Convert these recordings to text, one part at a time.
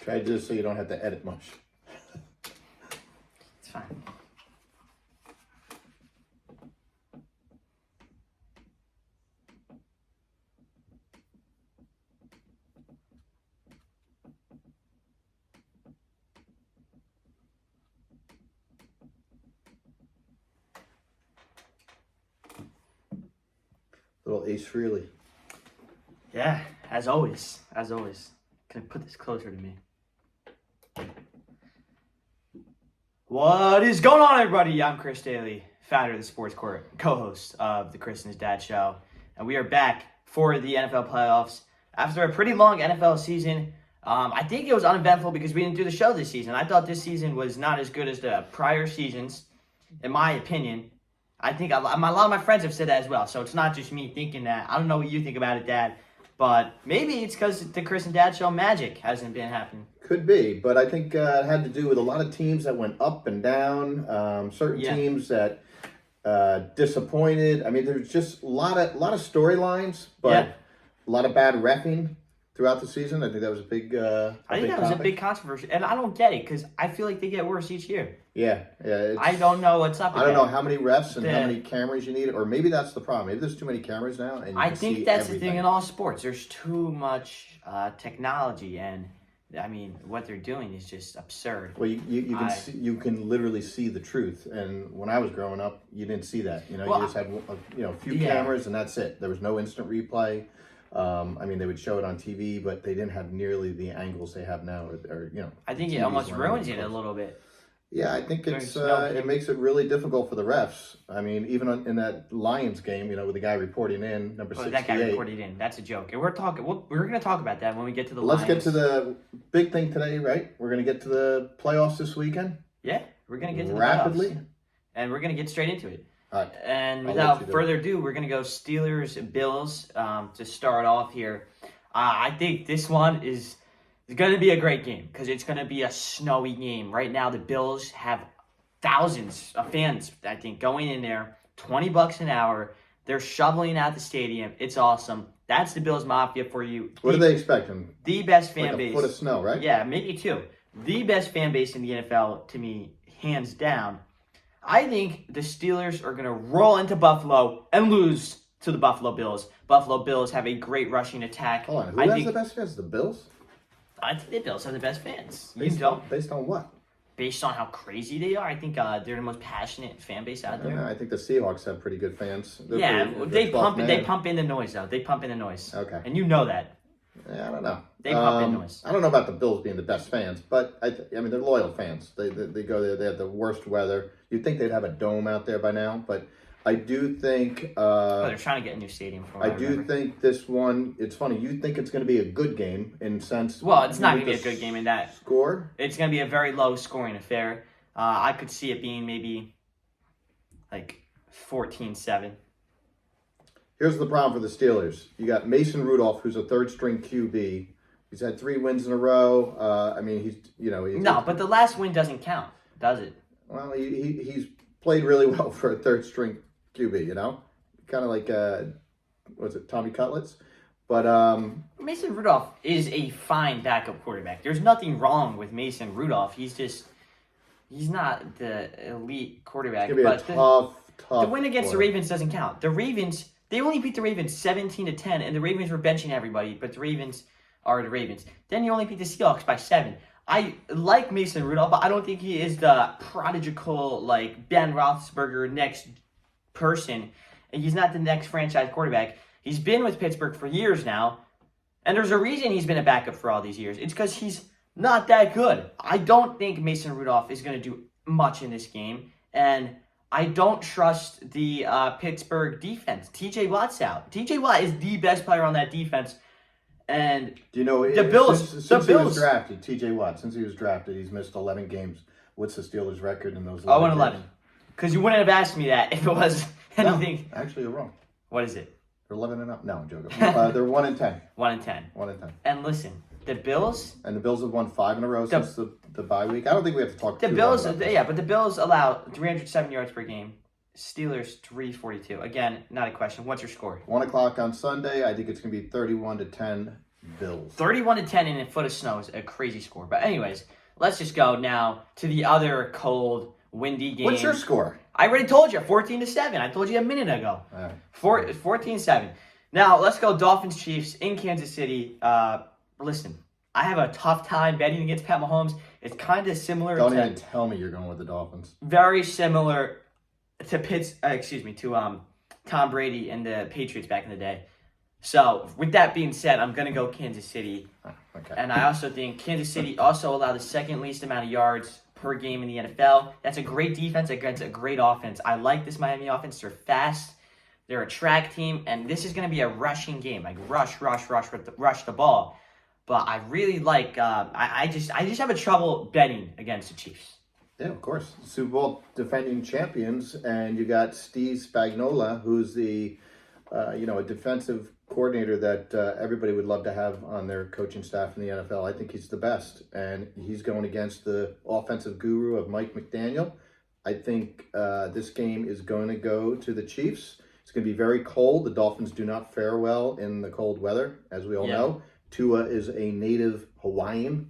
Try this so you don't have to edit much. It's fine. Little Ace Frehley. Yeah, as always. As always. Can I put this closer to me? What is going on, everybody? I'm Chris Daly, founder of the Sports Court, co-host of the Chris and His Dad Show. And we are back for the NFL playoffs. After a pretty long NFL season, I think it was uneventful because we didn't do the show this season. I thought this season was not as good as the prior seasons, in my opinion. I think a lot of my friends have said that as well. So it's not just me thinking that. I don't know what you think about it, Dad. But maybe it's because the Chris and Dad Show magic hasn't been happening. Could be, but I think it had to do with a lot of teams that went up and down. Certain teams that disappointed. I mean, there's just a lot of storylines, but a lot of bad reffing throughout the season. I think that was a big. I think that was a big controversy, and I don't get it because I feel like they get worse each year. Yeah. I don't know what's up. I don't know how many refs and how many cameras you need, or maybe that's the problem. Maybe there's too many cameras now, and I think that's the thing in all sports. There's too much technology, and I mean, what they're doing is just absurd. Well, you can literally see the truth, and when I was growing up, you didn't see that. You just had a few cameras, and that's it. There was no instant replay. I mean, they would show it on TV, but they didn't have nearly the angles they have now. Or I think it almost ruins it a little bit. Yeah, I think it makes it really difficult for the refs. I mean, even in that Lions game, with the guy reporting in, number 68. That guy reported in. That's a joke. And we're going to talk about that when we get to the Let's Lions. get to the big thing today, right? We're going to get to the playoffs this weekend. Yeah, we're going to get to the rapidly. playoffs. And we're going to get straight into it. All right. And without further ado, we're going to go Steelers-Bills to start off here. I think this one is going to be a great game because it's going to be a snowy game. Right now, the Bills have thousands of fans, I think, going in there, $20 an hour. They're shoveling out the stadium. It's awesome. That's the Bills Mafia for you. What do they expect them? The best fan base. A foot of snow, right? Yeah, maybe two. The best fan base in the NFL, to me, hands down. I think the Steelers are going to roll into Buffalo and lose to the Buffalo Bills. Buffalo Bills have a great rushing attack. Hold on, who has the best fans? The Bills? I think the Bills have the best fans. Based on what? Based on how crazy they are. I think they're the most passionate fan base out there. Yeah, I think the Seahawks have pretty good fans. They pump in the noise, though. They pump in the noise. Okay. And you know that. Yeah, I don't know. They pump in noise. I don't know about the Bills being the best fans, but I mean they're loyal fans. They go there. They have the worst weather. You'd think they'd have a dome out there by now, but I do think. They're trying to get a new stadium. I do think this one. It's funny. You think it's going to be a good game in sense. Well, it's not going to be a good game in that score. It's going to be a very low scoring affair. I could see it being maybe like 14-7. Here's the problem for the Steelers. You got Mason Rudolph, who's a third-string QB. He's had 3 wins in a row. I mean, he's but the last win doesn't count, does it? Well, he's played really well for a third-string QB. Kind of like Tommy Cutlets, but Mason Rudolph is a fine backup quarterback. There's nothing wrong with Mason Rudolph. He's not the elite quarterback. It's gonna be a tough. The win against the Ravens doesn't count. The Ravens. They only beat the Ravens 17-10, and the Ravens were benching everybody, but the Ravens are the Ravens. Then you only beat the Seahawks by 7. I like Mason Rudolph, but I don't think he is the prodigal, like, Ben Roethlisberger next person. And he's not the next franchise quarterback. He's been with Pittsburgh for years now, and there's a reason he's been a backup for all these years. It's because he's not that good. I don't think Mason Rudolph is going to do much in this game, and I don't trust the Pittsburgh defense. TJ Watt's out. TJ Watt is the best player on that defense. And do you know the Bills? Since he was drafted, TJ Watt. Since he was drafted, he's missed 11 games. What's the Steelers' record in those? 0-11. Because you wouldn't have asked me that if it was anything. No, actually, you're wrong. What is it? They're 11-0. No, I'm joking. They're 1-10. 1-10. 1-10. And listen, the Bills. And the Bills have won 5 in a row since the bye week. I don't think we have to talk. The Bills, but the Bills allow 307 yards per game. Steelers 342. Again, not a question. What's your score? 1 o'clock on Sunday. I think it's going to be 31-10 Bills. 31-10 in a foot of snow is a crazy score. But anyways, let's just go now to the other cold, windy game. What's your score? I already told you, 14-7. I told you a minute ago. All right. 14-7. Now, let's go Dolphins Chiefs in Kansas City. Listen, I have a tough time betting against Pat Mahomes. It's kind of similar Don't even tell me you're going with the Dolphins. very similar to Tom Brady and the Patriots back in the day. So, with that being said, I'm going to go Kansas City. Okay. And I also think Kansas City also allowed the second least amount of yards per game in the NFL. That's a great defense against a great offense. I like this Miami offense. They're fast. They're a track team. And this is going to be a rushing game. Like rush the ball. But I really like, I just have a trouble betting against the Chiefs. Yeah, of course. Super Bowl defending champions. And you got Steve Spagnuolo, who's the, a defensive coordinator that everybody would love to have on their coaching staff in the NFL. I think he's the best, and he's going against the offensive guru of Mike McDaniel. I think this game is going to go to the Chiefs. It's going to be very cold. The Dolphins do not fare well in the cold weather, as we all know. Tua is a native Hawaiian.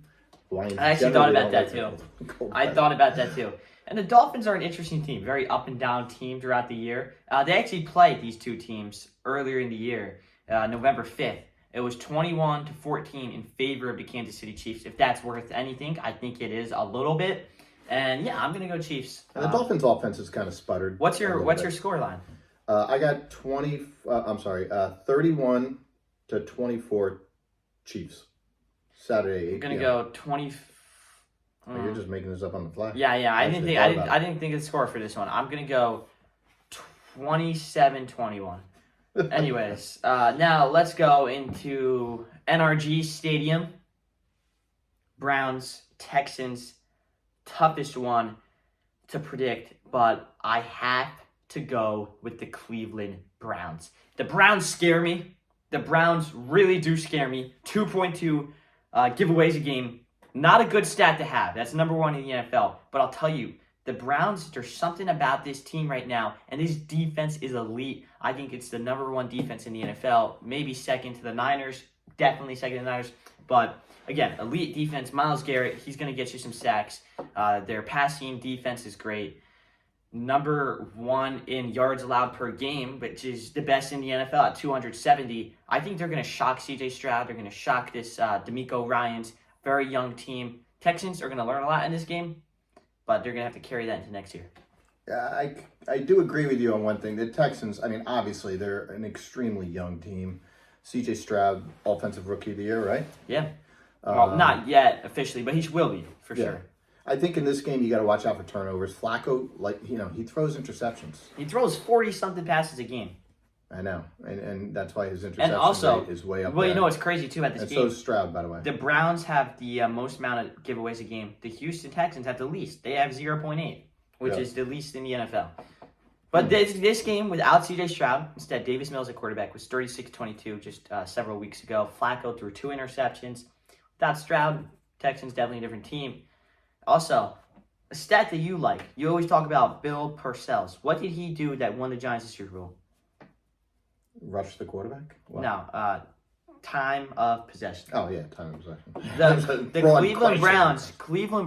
I actually thought about that too. I thought about that too. And the Dolphins are an interesting team, very up and down team throughout the year. They actually played these two teams earlier in the year. November 5th. It was 21-14 in favor of the Kansas City Chiefs. If that's worth anything, I think it is a little bit. And yeah, I'm gonna go Chiefs. And the Dolphins' offense is kind of sputtered. What's your scoreline? I got 31-24 Chiefs. Saturday. 8 I'm gonna go 20. Oh, you're just making this up on the fly. Yeah. I didn't think of the score for this one. I'm gonna go 27-21. Anyways, now let's go into NRG Stadium. Browns, Texans, toughest one to predict, but I have to go with the Cleveland Browns. The Browns scare me. The Browns really do scare me. 2.2 giveaways a game. Not a good stat to have. That's number one in the NFL. But I'll tell you, the Browns, there's something about this team right now, and this defense is elite. I think it's the number one defense in the NFL, maybe second to the Niners, definitely second to the Niners. But again, elite defense. Myles Garrett, he's going to get you some sacks. Their passing defense is great. Number one in yards allowed per game, which is the best in the NFL at 270. I think they're going to shock C.J. Stroud. They're going to shock this DeMeco Ryans, very young team. Texans are going to learn a lot in this game, but they're going to have to carry that into next year. Yeah, I do agree with you on one thing. The Texans, I mean, obviously, they're an extremely young team. C.J. Stroud, Offensive Rookie of the Year, right? Yeah. Well, not yet officially, but he will be, for sure. I think in this game, you got to watch out for turnovers. Flacco, he throws interceptions. He throws 40-something passes a game. I know, and that's why his interception rate is way up there. Well, you know what's crazy, too, about this game? And so is Stroud, by the way. The Browns have the most amount of giveaways a game. The Houston Texans have the least. They have 0.8, which is the least in the NFL. But this game, without C.J. Stroud, instead, Davis Mills at quarterback was 36-22 just several weeks ago. Flacco threw 2 interceptions. Without Stroud, Texans definitely a different team. Also, a stat that you like. You always talk about Bill Parcells. What did he do that won the Giants the Super Bowl? Rush the quarterback? What? No, time of possession. Oh, yeah, time of possession. The Cleveland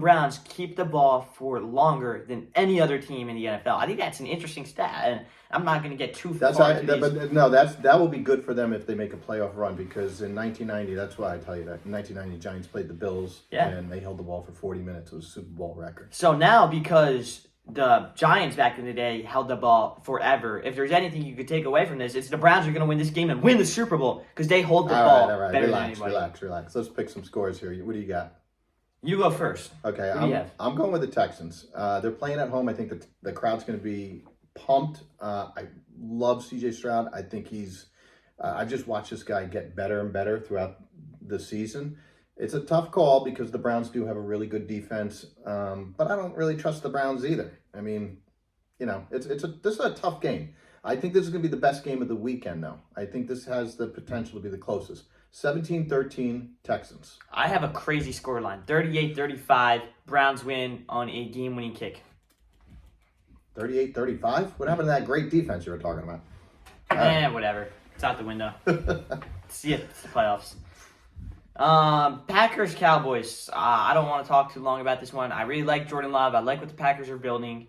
Browns keep the ball for longer than any other team in the NFL. I think that's an interesting stat, and I'm not going to get too far into these. But that will be good for them if they make a playoff run, because in 1990, that's why I tell you that. In 1990, Giants played the Bills, and they held the ball for 40 minutes. It was a Super Bowl record. So now, because the Giants back in the day held the ball forever, if there's anything you could take away from this, it's the Browns are going to win this game and win the Super Bowl because they hold the ball better than anybody. Relax. Let's pick some scores here. What do you got? You go first. Okay, I'm going with the Texans. They're playing at home. I think the crowd's going to be pumped. I love C.J. Stroud. I think I've just watched this guy get better and better throughout the season. It's a tough call because the Browns do have a really good defense, but I don't really trust the Browns either. I mean, this is a tough game. I think this is going to be the best game of the weekend, though. I think this has the potential to be the closest. 17-13 Texans. I have a crazy scoreline. 38-35. Browns win on a game-winning kick. 38-35? What happened to that great defense you were talking about? Whatever. It's out the window. See you. It's the playoffs. Packers, Cowboys. I don't want to talk too long about this one. I really like Jordan Love. I like what the Packers are building,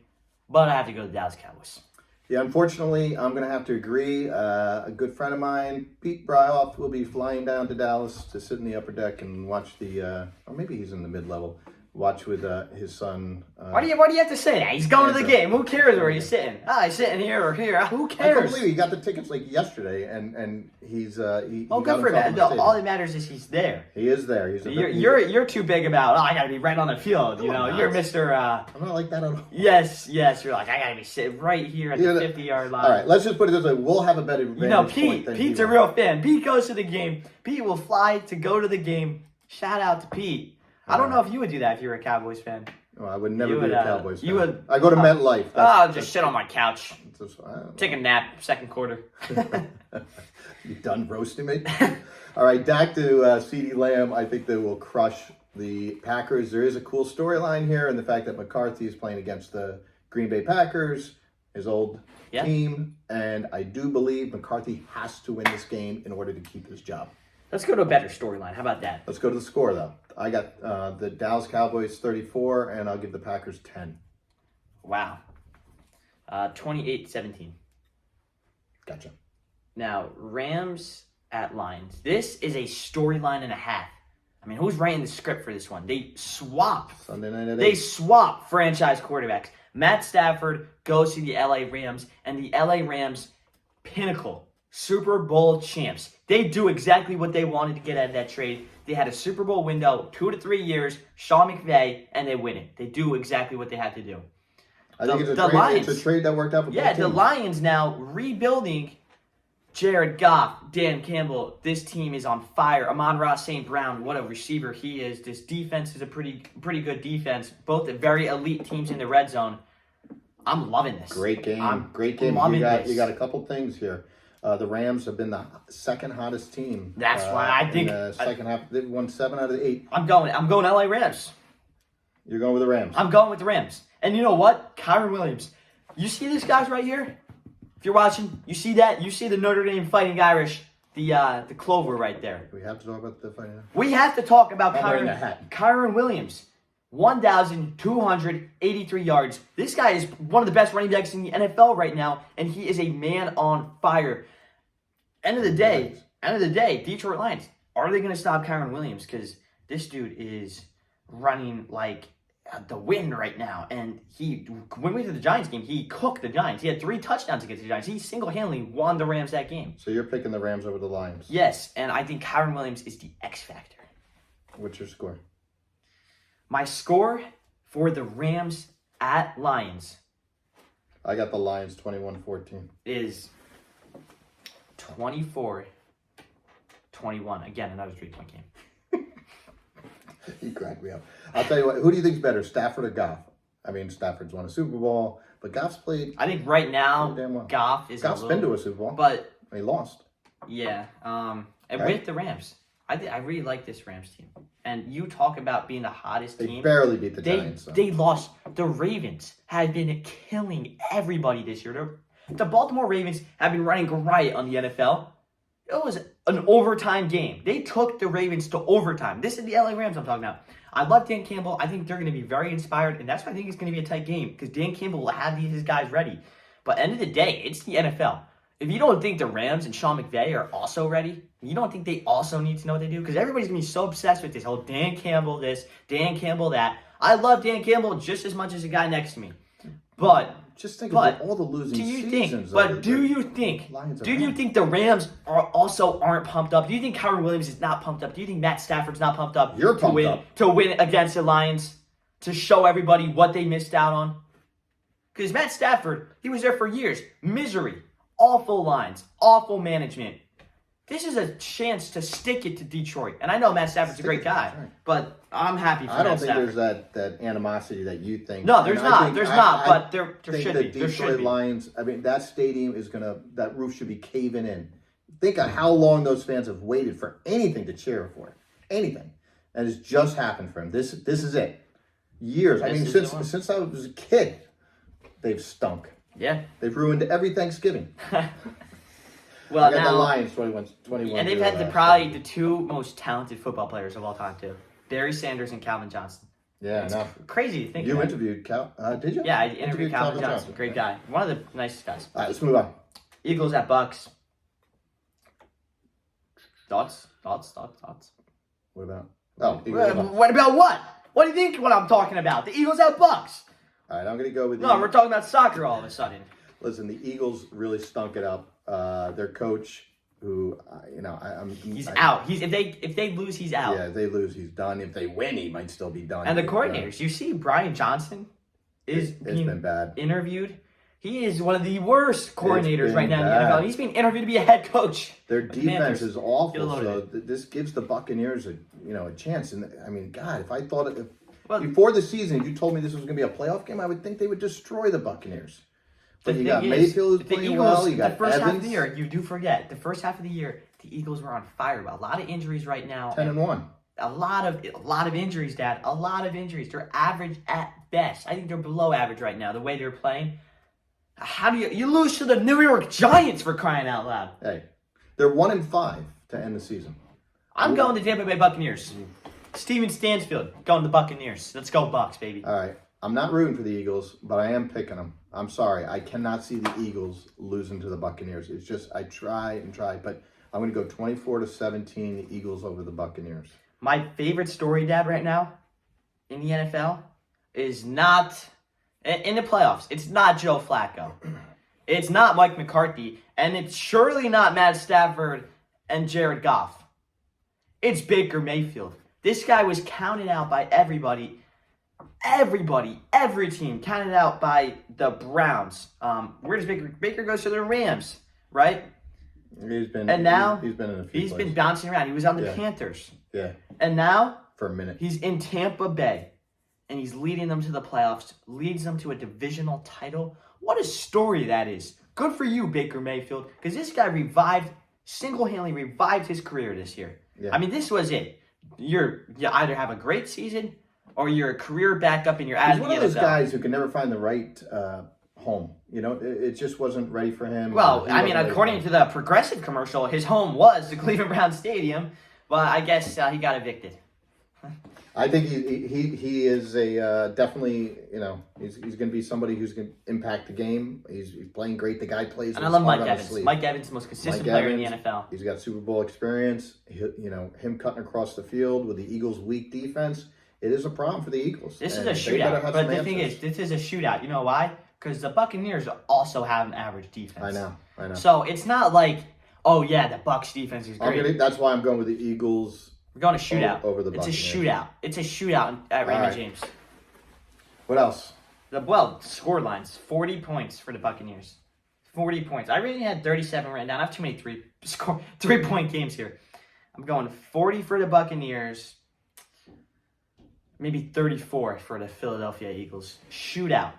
but I have to go to the Dallas Cowboys. Yeah, unfortunately, I'm going to have to agree. A good friend of mine, Pete Bryoff, will be flying down to Dallas to sit in the upper deck and watch the, or maybe he's in the mid-level, watch with his son. Why do you have to say that? He's going to the game. Who cares where he's sitting? He's sitting here or here. Who I can't cares? believe he got the tickets like yesterday, and he Oh, got good for himself in him. the stadium. All that matters is he's there. He is there. He's You're too big about. I got to be right on the field. You No, know, I'm you're not. Mr. I'm not like that at all. Yes. You're like I got to be sitting right here at the 50-yard line. All right, let's just put it this way: we'll have a better. You know, vantage point than Pete's he a will. real fan. Pete goes to the game. Pete will fly to go to the game. Shout out to Pete. I don't know if you would do that if you were a Cowboys fan. Well, I would never You be would, a Cowboys fan. you would- I go to MetLife. I'll just sit on my couch, Take take a nap, second quarter. You done roasting me? All right, back to CeeDee Lamb. I think they will crush the Packers. There is a cool storyline here, and the fact that McCarthy is playing against the Green Bay Packers, his old team, and I do believe McCarthy has to win this game in order to keep his job. Let's go to a better storyline. How about that? Let's go to the score, though. I got the Dallas Cowboys 34, and I'll give the Packers 10. Wow. 28-17. Gotcha. Now, Rams at Lions. This is a storyline and a half. I mean, who's writing the script for this one? They swap. Sunday night at 8. They swap franchise quarterbacks. Matt Stafford goes to the LA Rams, and the LA Rams, pinnacle, Super Bowl champs. They do exactly what they wanted to get out of that trade. They had a Super Bowl window, 2 to 3 years, Sean McVay, and they win it. They do exactly what they had to do. I think the it's a trade. Lions. It's a trade that worked out for Yeah, both the teams. Lions now rebuilding. Jared Goff, Dan Campbell, this team is on fire. Amon-Ra St. Brown, what a receiver he is. This defense is a pretty good defense. Both the very elite teams in the red zone. I'm loving this. Great game. I'm Great game. loving You this. got a couple things here. The Rams have been the second hottest team. That's why I think- in the second half. They've won 7 out of the 8. I'm going LA Rams. You're going with the Rams. I'm going with the Rams. And you know what? Kyron Williams. You see this guy's right here? If you're watching, you see that? You see the Notre Dame Fighting Irish, the clover right there. We have to talk about the fight. We have to talk about I'm wearing a hat. Kyron Williams. 1,283 yards. This guy is one of the best running backs in the NFL right now, and he is a man on fire. End of the day, Detroit Lions, are they going to stop Kyron Williams? Because this dude is running like the wind right now. And when we did the Giants game, he cooked the Giants. He had 3 touchdowns against the Giants. He single-handedly won the Rams that game. So you're picking the Rams over the Lions. Yes, and I think Kyron Williams is the X factor. What's your score? My score for the Rams at Lions I got the Lions 21-14. is 24-21. Again, another 3-point game. You cracked me up. I'll tell you what. Who do you think's better, Stafford or Goff? I mean, Stafford's won a Super Bowl, but Goff's played. I think right now, Damn well. Goff is Goff's been to a Super Bowl, but he lost. yeah, and Right. with the Rams, I really like this Rams team. And you talk about being the hottest They team. barely beat the Giants. though. They lost. The Ravens have been killing everybody this year. The Baltimore Ravens have been running riot on the NFL. It was an overtime game. They took the Ravens to overtime. This is the LA Rams I'm talking about. I love Dan Campbell. I think they're going to be very inspired, and that's why I think it's going to be a tight game because Dan Campbell will have his guys ready. But end of the day, it's the NFL. If you don't think the Rams and Sean McVay are also ready, you don't think they also need to know what they do? Because everybody's going to be so obsessed with this whole Dan Campbell this, Dan Campbell that. I love Dan Campbell just as much as the guy next to me. But Just think But about all the losing do you seasons. think? But do you think? Lions are Do you bad. think the Rams aren't pumped up? Do you think Kyron Williams is not pumped up? Do you think Matt Stafford's not pumped up? You're to pumped win up. to win against the Lions to show everybody what they missed out on? Because Matt Stafford, he was there for years. Misery, awful lines, awful management. This is a chance to stick it to Detroit. And I know Matt Stafford's a great guy, but I'm happy for I don't Matt think Stafford. there's that animosity that you think. No, there's And I not. think- There's I- not. I But there think should the be. There should Detroit be. Lions. I mean, that stadium is that roof should be caving in. Think of how long those fans have waited for anything to cheer for, anything, and it's just happened for him. This is it. Years. I This mean, is the one. since I was a kid, they've stunk. Yeah. They've ruined every Thanksgiving. Well, I got now the Lions 21. and they've had probably the two most talented football players of all time too, Barry Sanders and Calvin Johnson. Yeah, It's no. crazy to think. You of that. interviewed Cal? Did you? Yeah, I interviewed Calvin Johnson. Great guy. One of the nicest guys. All right, let's move on. Eagles at Bucks. Thoughts? What about? Oh, Eagles at Bucks. What about what? What do you think what I'm talking about? The Eagles at Bucks. All right, I'm going to go with No, we're talking about soccer all of a sudden. Listen, the Eagles really stunk it up. Their coach, who He's out. If they lose, he's out. Yeah, if they lose, he's done. If they win, he might still be done. And the coordinators, you see, Brian Johnson is it's being been bad. interviewed. He is one of the worst coordinators been right now in the bad. NFL. He's being interviewed to be a head coach. Their of the defense Panthers. is Get awful. loaded. So this gives the Buccaneers a chance. And I mean, God, if I thought Well, before the season, you told me this was going to be a playoff game, I would think they would destroy the Buccaneers. But you got Mayfield who's the playing Eagles, well. You got the first half of the Evans, year, you do forget. The first half of the year, the Eagles were on fire. A lot of injuries right now. 10-1. A lot of injuries, Dad. A lot of injuries. They're average at best. I think they're below average right now. The way they're playing. How do you lose to the New York Giants for crying out loud? Hey, they're 1-5 to end the season. I'm going to Tampa Bay Buccaneers. Steven Stansfield going to the Buccaneers. Let's go Bucs, baby. All right. I'm not rooting for the Eagles, but I am picking them. I'm sorry. I cannot see the Eagles losing to the Buccaneers. It's just I try and try, but I'm going to go 24-17, the Eagles over the Buccaneers. My favorite story, Dad, right now in the NFL is not in the playoffs. It's not Joe Flacco. It's not Mike McCarthy, and it's surely not Matt Stafford and Jared Goff. It's Baker Mayfield. This guy was counted out by everybody. Every team counted out by the Browns. Where does Baker? Baker goes to the Rams, right? He's been And now he's been in a few He's places. been bouncing around. He was on the Yeah. Panthers, Yeah, and now for a minute. he's in Tampa Bay, and he's leading them to the playoffs. Leads them to a divisional title. What a story that is! Good for you, Baker Mayfield, because this guy single-handedly revived his career this year. Yeah. I mean, this was it. You either have a great season or you're a career backup and you're out He's of the one of those NFL. guys who can never find the right home. It just wasn't ready for him. Well, I mean, according to the Progressive commercial, his home was the Cleveland Browns Stadium, but I guess he got evicted. I think he is a definitely he's going to be somebody who's going to impact the game. He's playing great. The guy plays. And with I love his heart Mike on his Evans. sleeve. Mike Evans, the most consistent Mike player in the Evans, NFL. He's got Super Bowl experience. Him cutting across the field with the Eagles' weak defense. It is a problem for the Eagles. This is and a they better shootout. have But some the thing answers. is, this is a shootout. You know why? Because the Buccaneers also have an average defense. I know. So it's not like, oh yeah, the Bucs defense is great. That's why I'm going with the Eagles. We're going to shootout. Over the It's a Buccaneers. shootout. It's a shootout at Raymond right. James. What else? Score lines. 40 points for the Buccaneers. 40 points. I really had 37 written down. I have too many three-point games here. I'm going 40 for the Buccaneers. Maybe 34 for the Philadelphia Eagles. Shootout.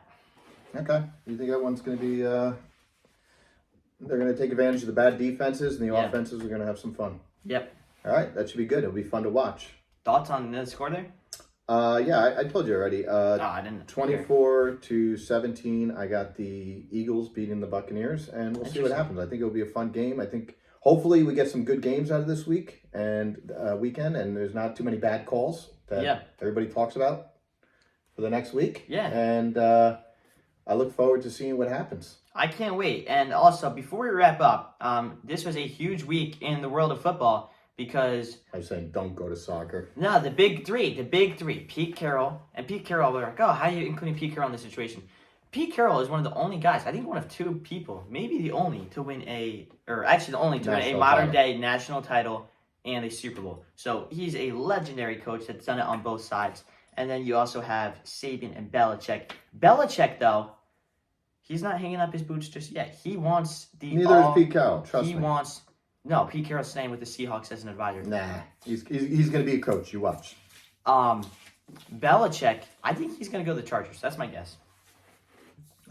Okay. You think that one's going to be? They're going to take advantage of the bad defenses, and the Yeah. offenses are going to have some fun. Yep. All right, that should be good. It'll be fun to watch. Thoughts on the score there? Yeah, I told you already. I didn't. 24-17. I got the Eagles beating the Buccaneers, and we'll see what happens. I think it'll be a fun game. I think hopefully we get some good games out of this week and weekend, and there's not too many bad calls that everybody talks about for the next week. Yeah. And I look forward to seeing what happens. I can't wait. And also, before we wrap up, this was a huge week in the world of football because I'm saying don't go to soccer. no, the big three, Pete Carroll, we're like, oh, how are you including Pete Carroll in this situation? Pete Carroll is one of the only guys, I think one of two people, maybe the only to win win a modern day national title and a Super Bowl. So he's a legendary coach that's done it on both sides. And then you also have Saban and Belichick. Belichick, though, he's not hanging up his boots just yet. He wants the Neither is Pete Carroll. Trust me. Pete Carroll's staying with the Seahawks as an advisor. Nah, he's going to be a coach. You watch. Belichick, I think he's going to go to the Chargers. That's my guess.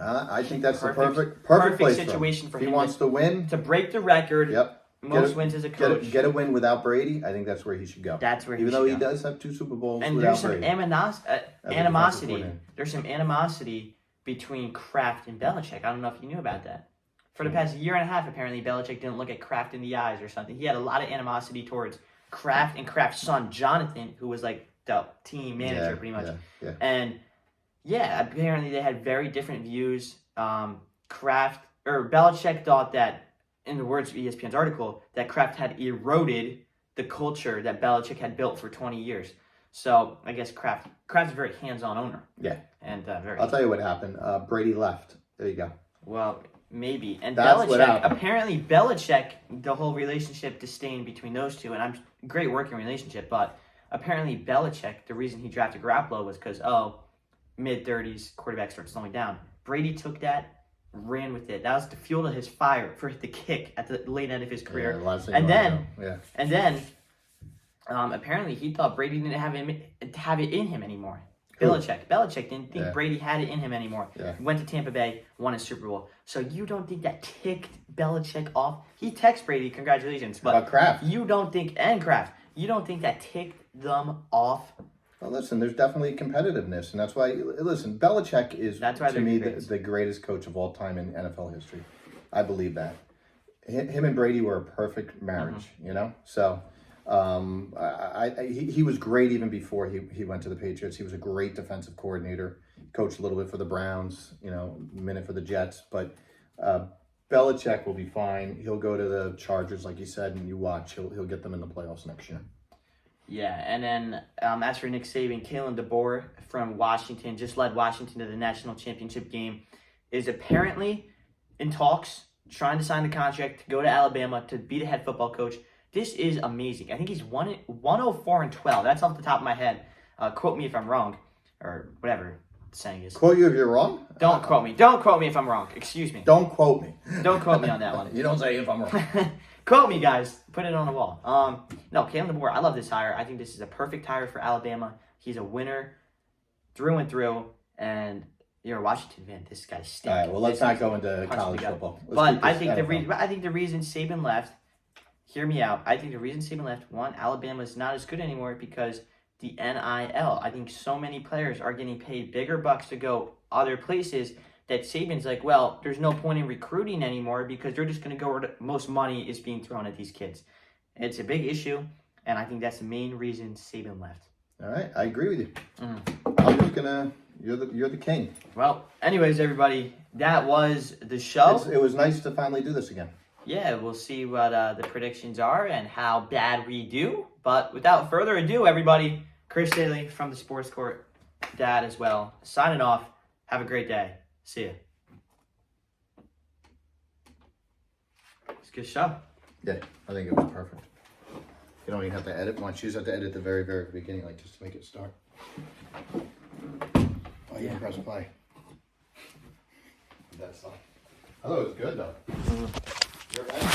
I think that's the Perfect perfect place situation for him. him He wants to win. To break the record, Yep. most wins as a coach. Get a win without Brady. I think that's where he should go. That's where he Even should though he go. does have 2 Super Bowls And without there's some Brady. animosity. There's some animosity between Kraft and Belichick. I don't know if you knew about that. For the past year and a half, apparently, Belichick didn't look at Kraft in the eyes or something. He had a lot of animosity towards Kraft and Kraft's son, Jonathan, who was like the team manager, pretty much. Yeah. And yeah, apparently they had very different views. Belichick thought that, in the words of ESPN's article, that Kraft had eroded the culture that Belichick had built for 20 years. So I guess Kraft's a very hands-on owner. Yeah. And very. I'll tell you what happened. Brady left. There you go. Well, maybe. And That's what Belichick, happened. apparently Belichick, the whole relationship disdain between those two, and I'm great working relationship, but apparently Belichick, the reason he drafted Garoppolo was because, mid-30s, quarterback starts slowing down. Brady took that, ran with it. That was the fuel to his fire for the kick at the late end of his career. Yeah, last thing and you wanna know. and then, apparently he thought Brady didn't have it in him anymore. Who? Belichick didn't think Yeah. Brady had it in him anymore. Yeah. Went to Tampa Bay, won a Super Bowl. So you don't think that ticked Belichick off? He texts Brady, congratulations. But About Kraft. you don't think that ticked them off? Well, listen, there's definitely competitiveness, and that's why. Listen, Belichick is That's why to they're me greats. the greatest coach of all time in NFL history. I believe that. Him and Brady were a perfect marriage, you know. So, he was great even before he went to the Patriots. He was a great defensive coordinator. Coached a little bit for the Browns, you know, a minute for the Jets, but. Belichick will be fine. He'll go to the Chargers, like you said, and you watch. He'll get them in the playoffs next year. Yeah, and then as for Nick Saban, Kalen DeBoer from Washington just led Washington to the national championship game, is apparently in talks, trying to sign the contract to go to Alabama to be the head football coach. This is amazing. I think he's 104-12. That's off the top of my head. Quote me if I'm wrong, or whatever the saying is. Quote you if you're wrong. Don't quote me. Don't quote me if I'm wrong. Excuse me. Don't quote me. Don't quote me on that one. You don't say if I'm wrong. Quote me, guys. Put it on the wall. No, Kalen DeBoer, I love this hire. I think this is a perfect hire for Alabama. He's a winner through and through. And you're a Washington fan. This guy's stinking. All right, well, let's not go into Punch college the guy. football. Let's But keep I this think the reason Saban left, hear me out. I think the reason Saban left, one, Alabama is not as good anymore because the NIL. I think so many players are getting paid bigger bucks to go other places that Saban's like, well, there's no point in recruiting anymore because they're just going to go where the most money is being thrown at these kids. It's a big issue, and I think that's the main reason Saban left. All right, I agree with you. I'm just gonna. You're the king. Well, anyways, everybody, that was the show. It was nice to finally do this again. Yeah, we'll see what the predictions are and how bad we do. But without further ado, everybody, Chris Daly from the Sports Court, Dad as well, signing off. Have a great day. See ya. It's a good show. Yeah, I think it was perfect. You don't even have to edit much. You just have to edit the very, very beginning, like just to make it start. Oh, you can press play. That's all. I thought it was good though. You're right.